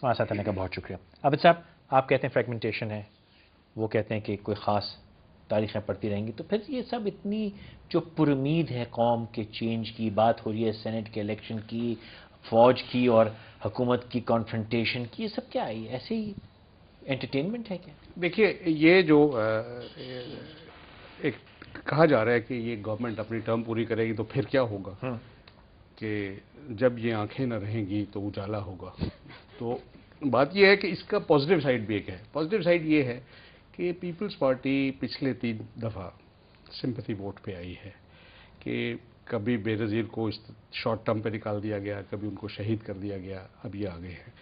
ہمارے ساتھ آنے کا بہت شکریہ. عابد صاحب، آپ کہتے ہیں فریگمنٹیشن ہے، وہ کہتے ہیں کہ کوئی خاص تاریخیں پڑتی رہیں گی، تو پھر یہ سب اتنی جو پرامید ہے قوم کے چینج کی بات ہو رہی ہے، سینٹ کے الیکشن کی، فوج کی اور حکومت کی کانفرنٹیشن کی، یہ سب کیا ہے؟ ایسے ہی انٹرٹینمنٹ ہے کیا؟ دیکھیے، یہ جو ایک کہا جا رہا ہے کہ یہ گورنمنٹ اپنی ٹرم پوری کرے گی تو پھر کیا ہوگا، کہ جب یہ آنکھیں نہ رہیں گی تو اجالا ہوگا. تو بات یہ ہے کہ اس کا پازیٹیو سائڈ بھی ایک ہے. پازیٹیو سائڈ یہ ہے کہ پیپلز پارٹی پچھلے 3 دفعہ سمپتھی ووٹ پہ آئی ہے، کہ کبھی بے نظیر کو اس شارٹ ٹرم پہ نکال دیا گیا، کبھی ان کو شہید کر دیا گیا، اب یہ آگے ہیں.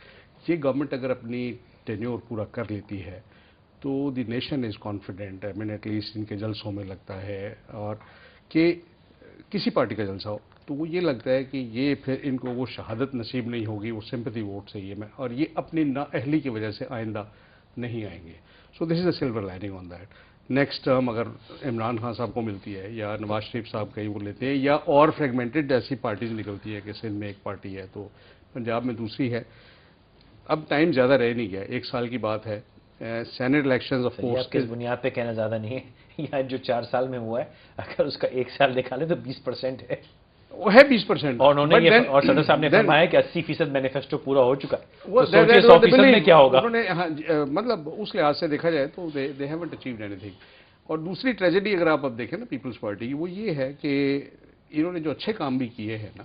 یہ گورنمنٹ اگر اپنی ٹینیور پورا کر لیتی ہے تو the nation is confident. At least ان کے جلسوں میں لگتا ہے، اور کہ کسی پارٹی کا جلسہ ہو تو وہ یہ لگتا ہے کہ یہ پھر ان کو وہ شہادت نصیب نہیں ہوگی، وہ سمپتھی ووٹ سے یہ میں، اور یہ اپنی نااہلی کی وجہ سے آئندہ نہیں آئیں گے. So this is a silver lining on that. Next term اگر عمران خان صاحب کو ملتی ہے یا نواز شریف صاحب کہیں وہ لیتے ہیں، یا اور فریگمنٹڈ ایسی پارٹیز نکلتی ہے کہ سندھ میں ایک پارٹی ہے تو پنجاب میں دوسری ہے. اب ٹائم زیادہ رہ نہیں گیا، 1 سال کی بات ہے. سینٹ الیکشنز آف کورس کس بنیاد پہ کہنا زیادہ نہیں ہے، یا جو 4 سال میں ہوا ہے اگر اس کا 1 سال نکالیں تو 20% ہے. وہ ہے 20%. اور انہوں نے اور صدر صاحب نے فرمایا کہ 80% مینیفیسٹو پورا ہو چکا ہے. تو سوچیں 100% میں کیا ہوگا. انہوں نے مطلب اس لحاظ سے دیکھا جائے تو they haven't achieved any thing. اور دوسری ٹریجڈی اگر آپ اب دیکھیں نا پیپلز پارٹی کی، وہ یہ ہے کہ انہوں نے جو اچھے کام بھی کیے ہیں نا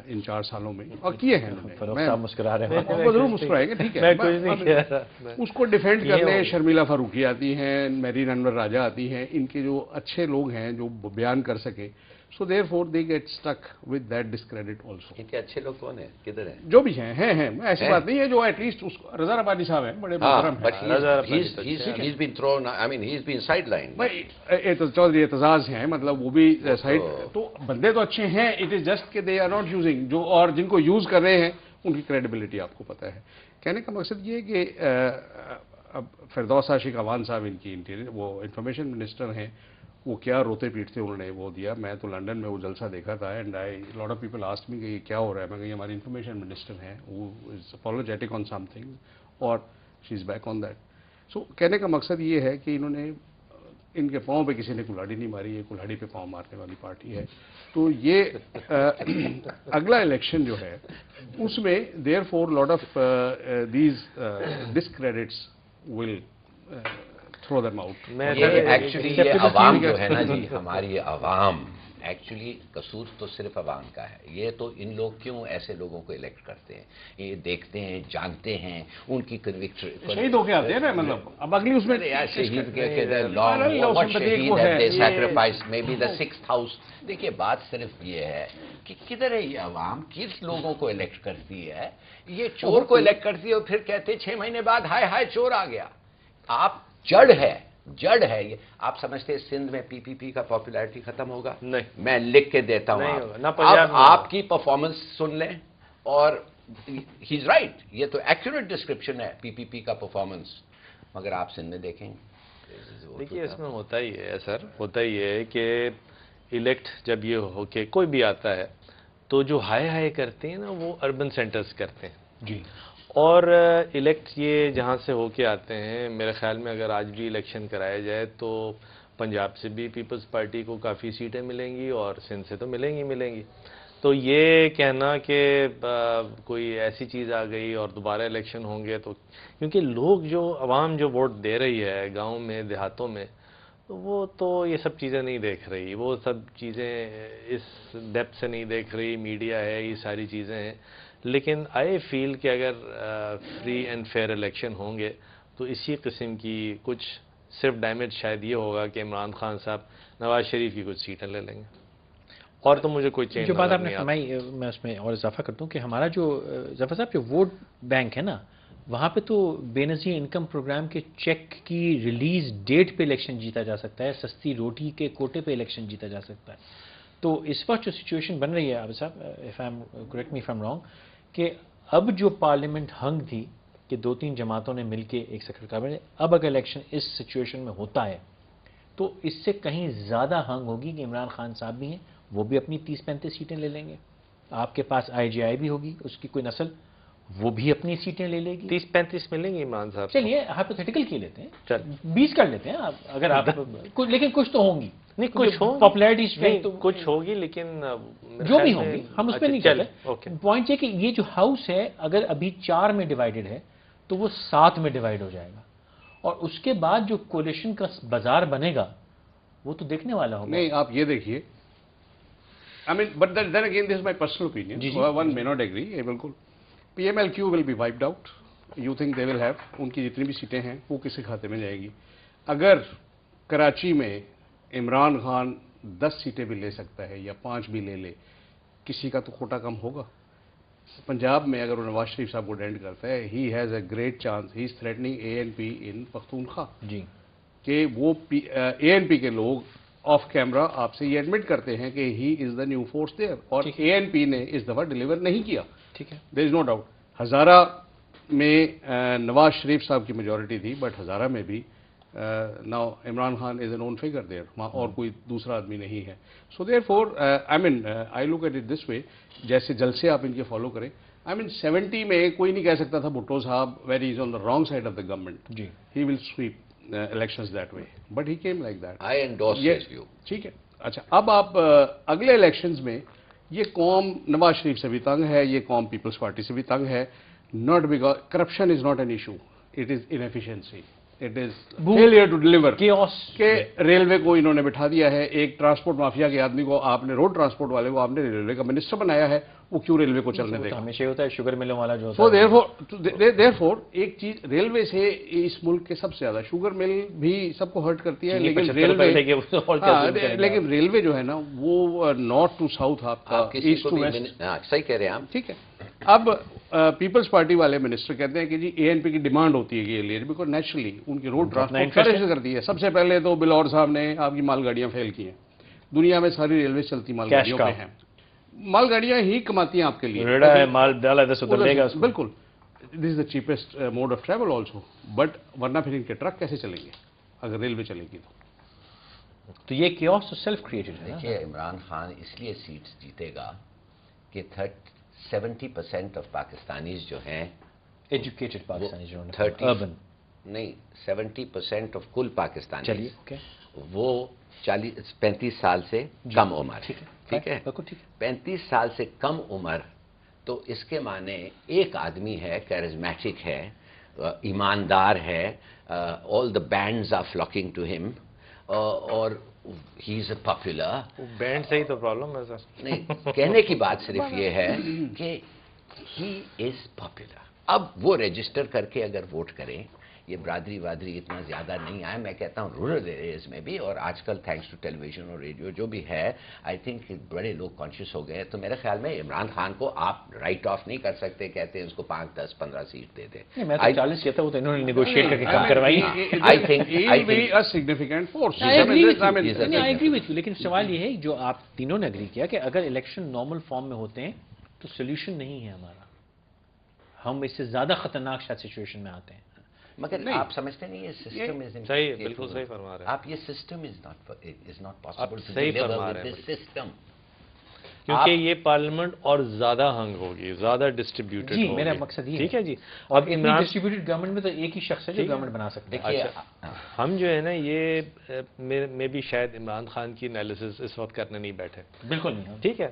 ان 4 سالوں میں، اور کیے ہیں انہوں نے. فاروق صاحب مسکرا رہے ہیں. وہ ضرور مسکرائیں گے، ٹھیک ہے. اس کو ڈیفینڈ کرنے شرمیلا فاروقی آتی ہیں، میرین انور راجہ آتی ہیں، ان کے جو اچھے لوگ ہیں جو بیان کر سکے. So therefore they get stuck with that discredit also. ان کے اچھے لوگ کون ہیں، کدھر ہیں؟ جو بھی ہیں ایسی بات نہیں ہے. جو ایٹ لیسٹ رضا ربانی صاحب ہیں، بڑے محترم ہیں. He's been thrown, I mean he's been sidelined. Chaudhry Aitzaz ہیں، مطلب وہ بھی سائڈ. تو بندے تو اچھے ہیں، اٹ از جسٹ کہ دے آر ناٹ یوزنگ، جو اور جن کو یوز کر رہے ہیں ان کی کریڈیبلٹی آپ کو پتہ ہے. کہنے کا مقصد یہ کہ اب فردوس عاشق عوان صاحب ان کی وہ انفارمیشن منسٹر ہیں، وہ کیا روتے پیٹتے انہوں نے وہ دیا. میں تو لنڈن میں وہ جلسہ دیکھا تھا، and lot of people ask me کہ یہ کیا ہو رہا ہے. میں کہ یہ ہماری انفارمیشن منسٹر ہیں، وہ از اپولوجیٹک آن سم تھنگ اور شی از بیک آن دیٹ. سو کہنے کا مقصد یہ ہے کہ انہوں نے ان کے پاؤں پہ کسی نے کلاڑی نہیں ماری، یہ کلاڑی پہ پاؤں مارنے والی پارٹی ہے. تو یہ اگلا الیکشن جو ہے اس میں there for lot of these discredits will throw them out. Actually یہ عوام جو ہے نا جی، ہماری عوام ایکچولی قصور تو صرف عوام کا ہے. یہ تو ان لوگ کیوں ایسے لوگوں کو الیکٹ کرتے ہیں، یہ دیکھتے ہیں، جانتے ہیں، ان کی کنوکشن شہید ہو کے آتے ہیں نا. مطلب اب اگلی اس میں شہید کے سیکریفائس میں بھی دا 6th ہاؤس. دیکھیے بات صرف یہ ہے کہ کدھر ہے یہ عوام، کس لوگوں کو الیکٹ کرتی ہے. یہ چور کو الیکٹ کرتی ہے اور پھر کہتے ہیں 6 مہینے بعد ہائے ہائے چور آ گیا. آپ جڑ ہے یہ. آپ سمجھتے ہیں سندھ میں پی پی پی کا پاپولیرٹی ختم ہوگا؟ نہیں، میں لکھ کے دیتا ہوں. آپ کی پرفارمنس سن لیں، اور ہی از رائٹ، یہ تو ایکوریٹ ڈسکرپشن ہے پی پی پی کا پرفارمنس. مگر آپ سندھ میں دیکھیں. دیکھیے اس میں ہوتا ہی ہے سر، ہوتا ہی ہے کہ الیکٹ جب یہ ہو کے کوئی بھی آتا ہے تو جو ہائے کرتے ہیں نا وہ اربن سینٹرز کرتے ہیں جی. اور الیکٹ یہ جہاں سے ہو کے آتے ہیں، میرے خیال میں اگر آج بھی الیکشن کرایا جائے تو پنجاب سے بھی پیپلز پارٹی کو کافی سیٹیں ملیں گی اور سندھ سے تو ملیں گی. تو یہ کہنا کہ کوئی ایسی چیز آ گئی اور دوبارہ الیکشن ہوں گے، تو کیونکہ لوگ جو عوام جو ووٹ دے رہی ہے گاؤں میں دیہاتوں میں، وہ تو یہ سب چیزیں نہیں دیکھ رہی، وہ سب چیزیں اس ڈیپتھ سے نہیں دیکھ رہی. میڈیا ہے، یہ ساری چیزیں ہیں. لیکن آئی فیل کہ اگر فری اینڈ فیئر الیکشن ہوں گے تو اسی قسم کی کچھ صرف ڈیمیج شاید یہ ہوگا کہ عمران خان صاحب نواز شریف کی کچھ سیٹیں لے لیں گے، اور تو مجھے کوئی چینج جو بات آپ نے فرمائی میں اس میں اور اضافہ کرتا ہوں کہ ہمارا جو ظفر صاحب جو ووٹ بینک ہے نا، وہاں پہ تو بے نظیر انکم پروگرام کے چیک کی ریلیز ڈیٹ پہ الیکشن جیتا جا سکتا ہے، سستی روٹی کے کوٹے پہ الیکشن جیتا جا سکتا ہے. تو اس وقت جو سچویشن بن رہی ہے عابد صاحب، correct me if I am wrong, کہ اب جو پارلیمنٹ ہنگ تھی کہ 2-3 جماعتوں نے مل کے ایک سیکرٹری کابینٹ، اب اگر الیکشن اس سچویشن میں ہوتا ہے تو اس سے کہیں زیادہ ہنگ ہوگی کہ عمران خان صاحب بھی ہیں، وہ بھی اپنی 30-35 سیٹیں لے لیں گے. آپ کے پاس IGI بھی ہوگی، اس کی کوئی نسل، وہ بھی اپنی سیٹیں لے لے گی. 30-35 ملیں گے عمران صاحب. چلیے ہائپوتھیٹیکل کی لیتے ہیں, چل 20 کر لیتے ہیں آپ, اگر آپ لیکن کچھ تو ہوں گی. نہیں کچھ ہو پاپولیرٹی نہیں کچھ ہوگی لیکن جو بھی ہوں گی ہم اس پہ نہیں اوکے. کرتے. پوائنٹ یہ کہ یہ جو ہاؤس ہے اگر ابھی 4 میں ڈیوائیڈڈ ہے تو وہ 7 میں ڈیوائیڈ ہو جائے گا, اور اس کے بعد جو کولیشن کا بازار بنے گا وہ تو دیکھنے والا ہوگا. نہیں آپ یہ دیکھیے, I mean, but then again, this is my personal opinion. One may not agree. بالکل. PMLQ will be wiped out. You think they will have? ان کی جتنی بھی سیٹیں ہیں وہ کسی کھاتے میں جائے گی. اگر کراچی میں عمران خان 10 سیٹیں بھی لے سکتا ہے یا 5 بھی لے لے, کسی کا تو کوٹا کم ہوگا. پنجاب میں اگر وہ نواز شریف صاحب کو ڈینڈ کرتا ہے, he has a great chance. He is threatening ANP in Pakhtunkhwa. جی کہ وہ ANP کے لوگ آف کیمرہ آپ سے یہ ایڈمٹ کرتے ہیں کہ ہی از دا نیو فورس دیئر, اور ANP نے اس دفعہ ڈیلیور نہیں کیا. ٹھیک ہے, دیر از نو ڈاؤٹ. ہزارہ میں نواز شریف صاحب کی میجورٹی تھی, بٹ ہزارہ میں بھی now Imran Khan is an own figure there, اور کوئی دوسرا آدمی نہیں ہے. So therefore I mean I look at it this way, جیسے جلسے آپ ان کے فالو کریں. آئی مین 70 میں کوئی نہیں کہہ سکتا تھا Bhutto Sahab were is on the wrong side of the government, جی he will sweep elections that way, but he came like that. I endorse his view. ٹھیک ہے. اچھا اب آپ اگلے الیکشنز میں یہ قوم نواز شریف سے بھی تنگ ہے, یہ قوم پیپلز پارٹی سے بھی تنگ ہے. not because corruption is not an issue, it is inefficiency, it is failure to deliver. chaos کہ ریلوے کو انہوں نے بٹھا دیا ہے, ایک ٹرانسپورٹ مافیا کے آدمی کو آپ نے, روڈ ٹرانسپورٹ والے کو آپ نے ریلوے کا منسٹر بنایا ہے, وہ کیوں ریلوے کو چلنے دے گا؟ ہمیشہ ہوتا ہے شوگر ملوں والا جو سو دیئر فور ایک چیز ریلوے سے اس ملک کے سب سے زیادہ, شوگر مل بھی سب کو ہرٹ کرتی ہے, لیکن ریلوے جو ہے نا وہ نارتھ ٹو ساؤتھ آپ کا, ایسٹ ٹو ویسٹ. صحیح کہہ رہے ہیں آپ. ٹھیک ہے. اب پیپلز پارٹی والے منسٹر کہتے ہیں کہ جی ANP کی ڈیمانڈ ہوتی ہے کہ یہ لے, بیکاز نیچرلی ان کی روڈ ٹرانسپورٹ کرتی ہے. سب سے پہلے تو بلور صاحب نے آپ کی مال گاڑیاں فیل کی ہیں. دنیا میں ساری ریلوے چلتی مال گاڑیوں پہ ہیں, مال گاڑیاں ہی کماتی ہیں آپ کے لیے. مال ڈالا ادھر لے گا. بالکل, this is the cheapest mode of travel also, but ورنہ پھر ان کے ٹرک کیسے چلیں گے اگر ریلوے چلے گی تو یہ کیوس تو سیلف کریٹڈ ہے. دیکھیے عمران خان اس لیے سیٹس جیتے گا کہ 70% آف پاکستانیز جو ہیں ایجوکیٹڈ پاکستانی جو 30 نہیں 70% آف کل پاکستانی, چلیے وہ 35 سال سے کم عمر. ٹھیک ہے, 35 سال سے کم عمر. تو اس کے معنی ایک آدمی ہے, کیرزمیٹک ہے, ایماندار ہے, آل دا بینڈز آر فلاکنگ ٹو ہم, اور ہی از اے پاپولر. بینڈ سے ہی تو پرابلم ہے سر. نہیں, کہنے کی بات صرف یہ ہے کہ ہی از پاپولر. اب وہ رجسٹر کر کے اگر ووٹ کریں, یہ برادری وادری اتنا زیادہ نہیں آئے, میں کہتا ہوں رورل ایریاز میں بھی, اور آج کل تھینکس ٹو ٹیلی ویژن اور ریڈیو جو بھی ہے, آئی تھنک بڑے لوگ کانشیس ہو گئے. تو میرے خیال میں عمران خان کو آپ رائٹ آف نہیں کر سکتے, کہتے ہیں اس کو 5, 10, 15 سیٹ دے دیں. میں تو 40 کہتا ہوں, تو انہوں نے نیگوشیٹ کر کے کم کروائی. I think significant force. لیکن سوال یہ ہے جو آپ تینوں نے اگری کیا کہ اگر الیکشن نارمل فارم میں ہوتے ہیں تو سولوشن نہیں ہے ہمارا, ہم اس سے زیادہ خطرناک شاید سچویشن میں آتے ہیں. مگر آپ سمجھتے نہیں یہ سسٹم صحیح, بالکل صحیح فرما رہے ہیں آپ. یہ system is not possible to صحیح ڈیلیور فرما ود رہے ہیں دس سسٹم, کیونکہ یہ پارلیمنٹ اور زیادہ ہنگ ہوگی, زیادہ ڈسٹریبیوٹڈ ہوگی. جی میرا مقصد یہ ٹھیک ہے جی. اب ڈسٹریبیوٹڈ گورنمنٹ میں تو ایک ہی شخص ہے جو گورنمنٹ بنا سکتے ہیں. ہم جو ہے نا یہ میں بھی شاید عمران خان کی انالیسس اس وقت کرنے نہیں بیٹھے. بالکل نہیں. ٹھیک ہے,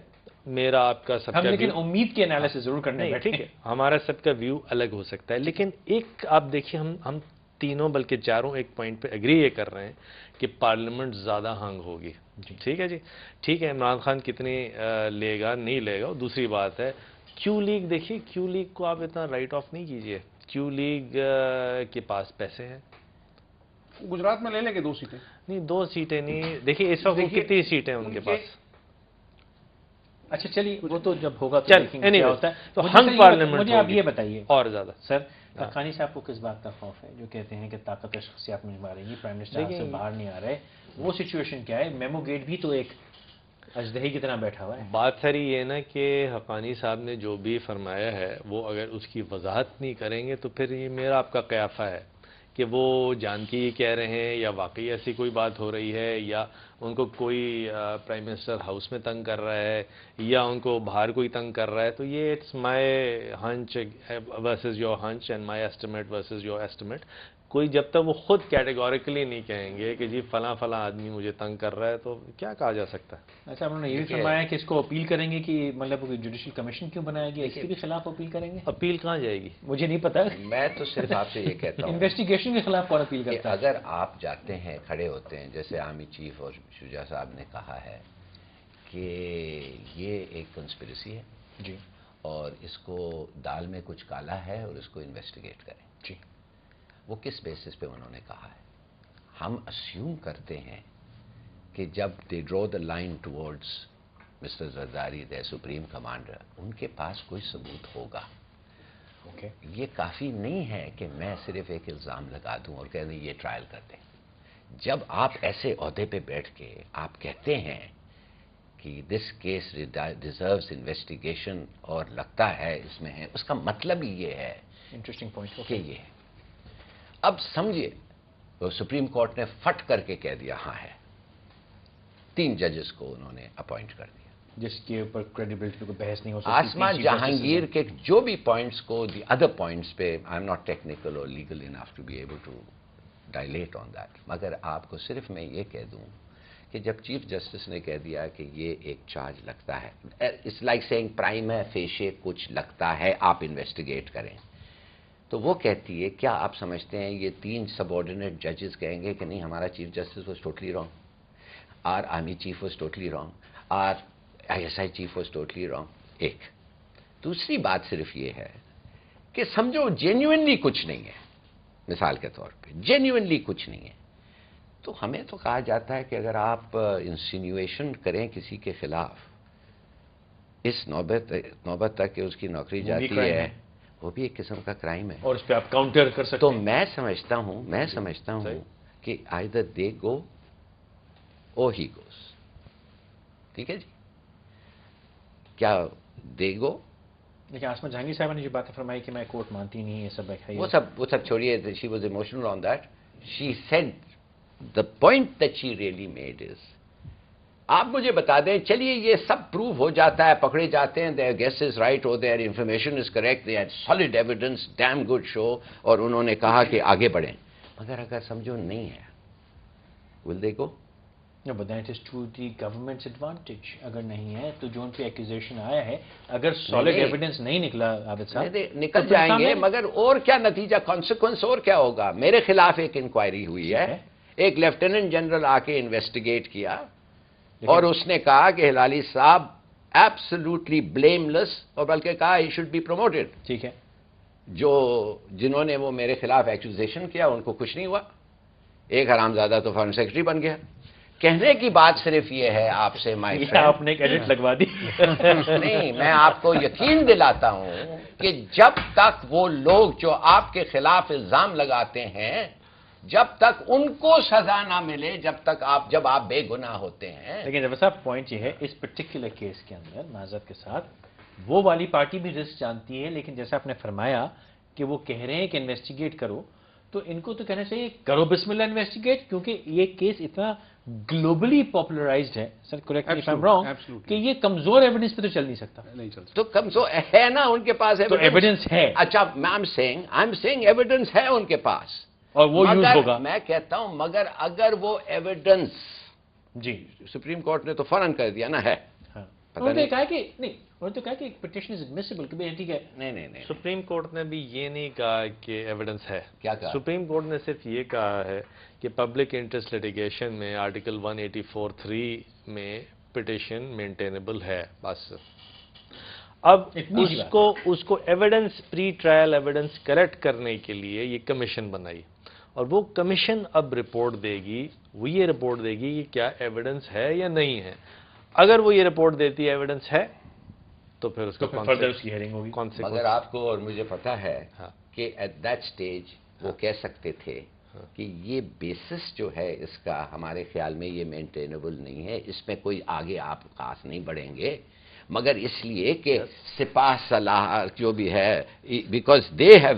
میرا آپ کا سب کا لیکن امید کی انالیسس ضرور کرنے بیٹھے. ٹھیک ہے, ہمارا سب کا ویو الگ ہو سکتا ہے, لیکن ایک آپ دیکھیے ہم تینوں بلکہ چاروں ایک پوائنٹ پہ ایگری یہ کر رہے ہیں کہ پارلیمنٹ زیادہ ہنگ ہوگی. ٹھیک ہے جی, ٹھیک ہے. عمران خان کتنی لے گا نہیں لے گا دوسری بات ہے. کیو لیگ دیکھیے, کیو لیگ کو آپ اتنا رائٹ آف نہیں کیجئے. کیو لیگ کے پاس پیسے ہیں, گجرات میں لے لیں گے 2 سیٹیں. نہیں 2 سیٹیں نہیں, دیکھیے اس وقت کتنی سیٹیں ان کے پاس. اچھا چلیے وہ تو جب ہوگا تو دیکھیں گے کیا ہوتا ہے. تو ہنگ پارلیمنٹ. مجھے آپ یہ بتائیے اور زیادہ سر, حقانی صاحب کو کس بات کا خوف ہے جو کہتے ہیں کہ طاقتور شخصیات میں مارے گی, پرائم منسٹر سے باہر نہیں آ رہے, وہ سچویشن کیا ہے؟ میمو گیٹ بھی تو ایک اژدہے کی طرح بیٹھا ہوا ہے. بات ساری یہ نا کہ حقانی صاحب نے جو بھی فرمایا ہے وہ اگر اس کی وضاحت نہیں کریں گے تو پھر یہ میرا آپ کا قیافہ ہے کہ وہ جان کے یہ کہہ رہے ہیں یا واقعی ایسی کوئی بات ہو رہی ہے یا ان کو کوئی پرائم منسٹر ہاؤس میں تنگ کر رہا ہے یا ان کو باہر کوئی تنگ کر رہا ہے. تو یہ it's my hunch versus your hunch and my estimate versus your estimate. کوئی جب تک وہ خود کیٹیگوریکلی نہیں کہیں گے کہ جی فلاں فلاں آدمی مجھے تنگ کر رہا ہے تو کیا کہا جا سکتا ہے. اچھا انہوں نے یہ بھی فرمایا کہ اس کو اپیل کریں گے کہ مطلب جوڈیشل کمیشن کیوں بنایا گیا, اس کے بھی خلاف اپیل کریں گے. اپیل کہاں جائے گی مجھے نہیں پتا, میں تو صرف آپ سے یہ کہتا ہوں انویسٹیگیشن کے خلاف کون اپیل کہ کرتا ہے. اگر آپ جاتے ہیں کھڑے ہوتے ہیں جیسے آرمی چیف اور شجاع صاحب نے کہا ہے کہ یہ ایک کنسپریسی ہے جی, اور اس کو دال میں کچھ کالا ہے اور اس کو انویسٹیگیٹ کریں. جی, وہ کس بیسس پہ انہوں نے کہا ہے؟ ہم اسیوم کرتے ہیں کہ جب they drew the line towards Mister Zardari the supreme commander, ان کے پاس کوئی ثبوت ہوگا. اوکے, یہ کافی نہیں ہے کہ میں صرف ایک الزام لگا دوں اور کہہ دیں یہ ٹرائل کر دیں. جب آپ ایسے عہدے پہ بیٹھ کے آپ کہتے ہیں کہ دس کیس ڈیزروز انویسٹیگیشن اور لگتا ہے اس میں ہے, اس کا مطلب ہی یہ ہے انٹرسٹنگ پوائنٹ کہ یہ ہے. اب سمجھیے سپریم کورٹ نے فٹ کر کے کہہ دیا ہاں ہے, 3 ججز کو انہوں نے اپوائنٹ کر دیا جس کے اوپر کریڈیبلٹی کو بحث نہیں ہو سکتی. آسمان جہانگیر کے جو بھی پوائنٹس کو دی ادر پوائنٹس پہ آئی ایم ناٹ ٹیکنیکل اور legal enough to be able to dilate on that, مگر آپ کو صرف میں یہ کہہ دوں کہ جب چیف جسٹس نے کہہ دیا کہ یہ ایک چارج لگتا ہے, اٹس لائک سینگ پرائم ہے فیشے کچھ لگتا ہے آپ انویسٹیگیٹ کریں, تو وہ کہتی ہے کیا آپ سمجھتے ہیں یہ 3 سب آرڈینیٹ ججز کہیں گے کہ نہیں ہمارا chief justice was totally wrong, or army chief was totally wrong, or I S I chief was totally wrong. ایک دوسری بات صرف یہ ہے کہ سمجھو جینیونلی کچھ نہیں ہے, مثال کے طور پہ جینیونلی کچھ نہیں ہے, تو ہمیں تو کہا جاتا ہے کہ اگر آپ انسینیویشن کریں کسی کے خلاف اس نوبت تک کہ اس کی نوکری جاتی ہے, وہ بھی ایک قسم کا کرائم ہے, اور اس پہ آپ کاؤنٹر کر سکتے تو ہیں. میں سمجھتا ہوں کہ either they go or he goes. ٹھیک ہے جی, کیا دے گو. لیکن آسما جہانگیر صاحبہ نے جو باتیں فرمائی کہ میں کورٹ مانتی نہیں, یہ سب وہ سب چھوڑیے. She was emotional on that. She said the point that she really made is, آپ مجھے بتا دیں چلیے یہ سب پروو ہو جاتا ہے, پکڑے جاتے ہیں, their guess is right or their information is correct, they had solid evidence, damn good show, اور انہوں نے کہا کہ آگے بڑھیں, مگر اگر سمجھو نہیں ہے, will they go? No, but then it is to the government's advantage. اگر نہیں ہے تو جو ان پہ ایکوزیشن آیا ہے, اگر سالڈ ایویڈنس نہیں نکلا عابد صاحب نکل جائیں گے, مگر اور کیا نتیجہ کانسیکوینس اور کیا ہوگا. میرے خلاف ایک انکوائری ہوئی ہے, ایک لیفٹیننٹ جنرل آ کے انویسٹیگیٹ کیا اور اس نے کہا کہ ہلالی صاحب ایبسلوٹلی بلیم لیس, اور بلکہ کہا ہی شوڈ بی پروموٹڈ. ٹھیک ہے, جنہوں نے وہ میرے خلاف ایکوزیشن کیا ان کو کچھ نہیں ہوا, ایک حرامزادہ تو فارن سیکرٹری بن گیا. کہنے کی بات صرف یہ ہے آپ سے مائی فرینڈ, آپ نے ایک ایڈٹ لگوا دی. نہیں, میں آپ کو یقین دلاتا ہوں کہ جب تک وہ لوگ جو آپ کے خلاف الزام لگاتے ہیں جب تک ان کو سزا نہ ملے, جب آپ بے گناہ ہوتے ہیں. لیکن جب صاحب پوائنٹ یہ ہے اس پرٹیکولر کیس کے اندر معذرت کے ساتھ وہ والی پارٹی بھی رسک جانتی ہے, لیکن جیسا آپ نے فرمایا کہ وہ کہہ رہے ہیں کہ انویسٹیگیٹ کرو, تو ان کو تو کہنا چاہیے کرو بسم اللہ انویسٹیگیٹ, کیونکہ یہ کیس اتنا گلوبلی پاپولرائزڈ ہے, sir correct me if I am wrong, کہ یہ کمزور ایویڈنس پہ تو چل نہیں سکتا. تو کمزور ہے نا ان کے پاس ایویڈنس ہے. اچھا میں ایم سیئنگ ایویڈنس ہے ان کے پاس, اور وہ یوز ہوگا. میں کہتا ہوں مگر اگر وہ ایویڈنس, جی سپریم کورٹ نے تو فوراً کر دیا نا ہے, انہوں نے کہا کہ نہیں, انہوں نے تو کہا کہ پٹیشن از ایڈمیسیبل, کہ ٹھیک ہے. نہیں سپریم کورٹ نے بھی یہ نہیں کہا کہ ایویڈنس ہے. کیا کہا سپریم کورٹ نے صرف یہ کہا ہے کہ پبلک انٹرسٹ لیٹیگیشن میں آرٹیکل 184(3) میں پٹیشن مینٹینیبل ہے, بس. اب اس کو ایویڈنس پری ٹرائل ایویڈنس کلیکٹ کرنے کے لیے یہ کمیشن بنائی, اور وہ کمیشن اب رپورٹ دے گی, وہ یہ رپورٹ دے گی کہ کیا ایویڈنس ہے یا نہیں ہے. اگر وہ یہ رپورٹ دیتی ہے ایویڈنس ہے تو پھر اس کی ہیئرنگ ہوگی. مگر آپ کو اور مجھے پتا ہے کہ ایٹ دیٹ سٹیج وہ کہہ سکتے تھے کہ یہ بیسس جو ہے اس کا ہمارے خیال میں یہ مینٹینیبل نہیں ہے, اس میں کوئی آگے آپ خاص نہیں بڑھیں گے, مگر اس لیے کہ سپاہ سالار جو بھی ہے, بیکاز دے ہیو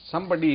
somebody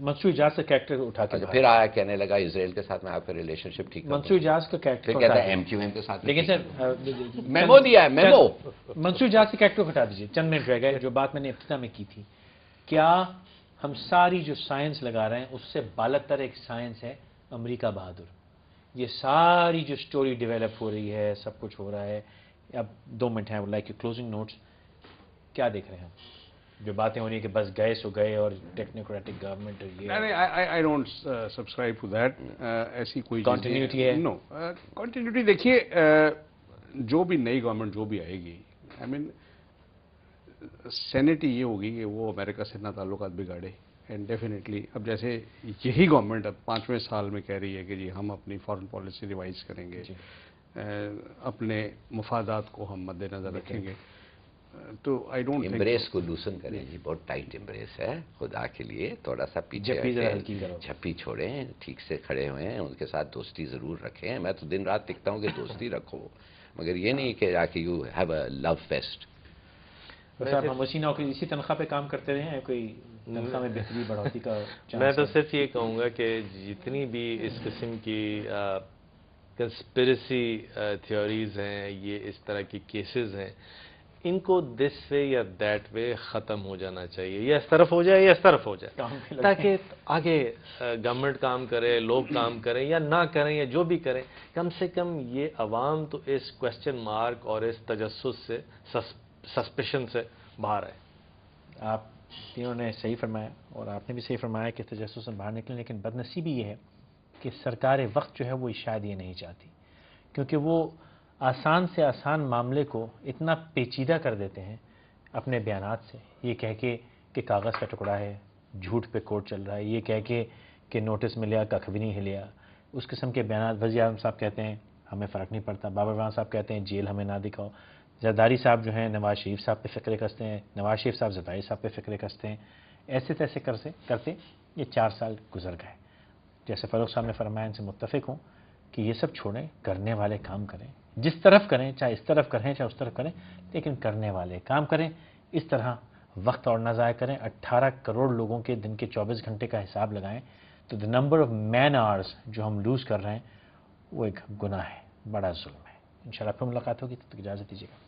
منصور اجاز کا کریکٹر اٹھا کے پھر آیا کہنے لگا اسرائیل کے ساتھ میں آپ کا ریلیشن شپ ٹھیک کروں منصور اجاز کا کریکٹر پھر کہتا ہے ایم کیو ایم کے ساتھ لیکن سر میمو دیا ہے میمو منصور اجاز کے کریکٹر ہٹا دیجیے، چند منٹ رہ گئے. جو بات میں نے ابتدا میں کی تھی، کیا ہم ساری جو سائنس لگا رہے ہیں اس سے بالاتر ایک سائنس ہے امریکہ بہادر. یہ ساری جو سٹوری ڈیولپ ہو رہی ہے، سب کچھ ہو رہا ہے. اب 2 منٹ ہیں، لائک کلوزنگ نوٹس، کیا دیکھ رہے ہیں ہم؟ جو باتیں ہو رہی ہیں کہ بس گئے سو گئے اور ٹیکنوکریٹک گورنمنٹ یہ I don't subscribe to that. ایسی کوئی Continuity ہے. No continuity. دیکھیے جو بھی نئی گورنمنٹ جو بھی آئے گی، آئی مین سینٹ یہ ہوگی کہ وہ امریکہ سے نہ تعلقات بگاڑے. اینڈ ڈیفینیٹلی اب جیسے یہی گورنمنٹ اب 5ویں سال میں کہہ رہی ہے کہ جی ہم اپنی فارن پالیسی ریوائز کریں گے، اپنے مفادات کو ہم مد نظر رکھیں گے، تو آئی ڈونٹ امبریس کو لوسن کریں جی. بہت ٹائٹ امبریس ہے، خدا کے لیے تھوڑا سا پیچھے جھپی چھوڑیں. ٹھیک سے کھڑے ہوئے ہیں، ان کے ساتھ دوستی ضرور رکھیں. میں تو دن رات لکھتا ہوں کہ دوستی رکھو، مگر یہ نہیں کہ جا کے you have a love feast. صاحب ہم اسی نوکری اسی تنخواہ پہ کام کرتے رہے ہیں، کوئی تنخواہ میں بہتری بڑھوتی کا میں تو صرف یہ کہوں گا کہ جتنی بھی اس قسم کی کنسپریسی تھیوریز ہیں، یہ اس طرح کی کیسز ہیں، ان کو دس وے یا دیٹ وے ختم ہو جانا چاہیے. یا اس طرف ہو جائے یا اس طرف ہو جائے، تاکہ آگے گورنمنٹ کام کرے، لوگ کام کریں یا نہ کریں یا جو بھی کریں، کم سے کم یہ عوام تو اس کوسچن مارک اور اس تجسس سے، سسپیشن سے باہر ہے. آپ تینوں نے صحیح فرمایا اور آپ نے بھی صحیح فرمایا کہ تجسس سے باہر نکلیں. لیکن بدنصیبی یہ ہے کہ سرکار وقت جو ہے وہ شاید یہ نہیں چاہتی، کیونکہ وہ آسان سے آسان معاملے کو اتنا پیچیدہ کر دیتے ہیں اپنے بیانات سے. یہ کہہ کے کہ کاغذ کا ٹکڑا ہے، جھوٹ پہ کورٹ چل رہا ہے، یہ کہہ کے کہ نوٹس ملیا کخ بھی نہیں ہلیا، اس قسم کے بیانات. وزیر اعظم صاحب کہتے ہیں ہمیں فرق نہیں پڑتا، بابر اعظم صاحب کہتے ہیں جیل ہمیں نہ دکھاؤ، زرداری صاحب جو ہیں نواز شریف صاحب پہ فکرے کستے ہیں، نواز شریف صاحب زرداری صاحب پہ فکرے کستے ہیں. ایسے تیسے کرتے یہ 4 سال گزر گئے. جیسے فاروق صاحب نے فرمایا، ان سے متفق ہوں کہ یہ سب چھوڑیں، کرنے والے کام کریں، جس طرف کریں، چاہے اس طرف کریں چاہے اس طرف کریں، لیکن کرنے والے کام کریں. اس طرح وقت اور نہ ضائع کریں. 18 کروڑ لوگوں کے دن کے 24 گھنٹے کا حساب لگائیں تو the number of man hours جو ہم لوز کر رہے ہیں وہ ایک گناہ ہے، بڑا ظلم ہے. انشاءاللہ پھر ملاقات ہوگی، تب تک اجازت دیجیے گا.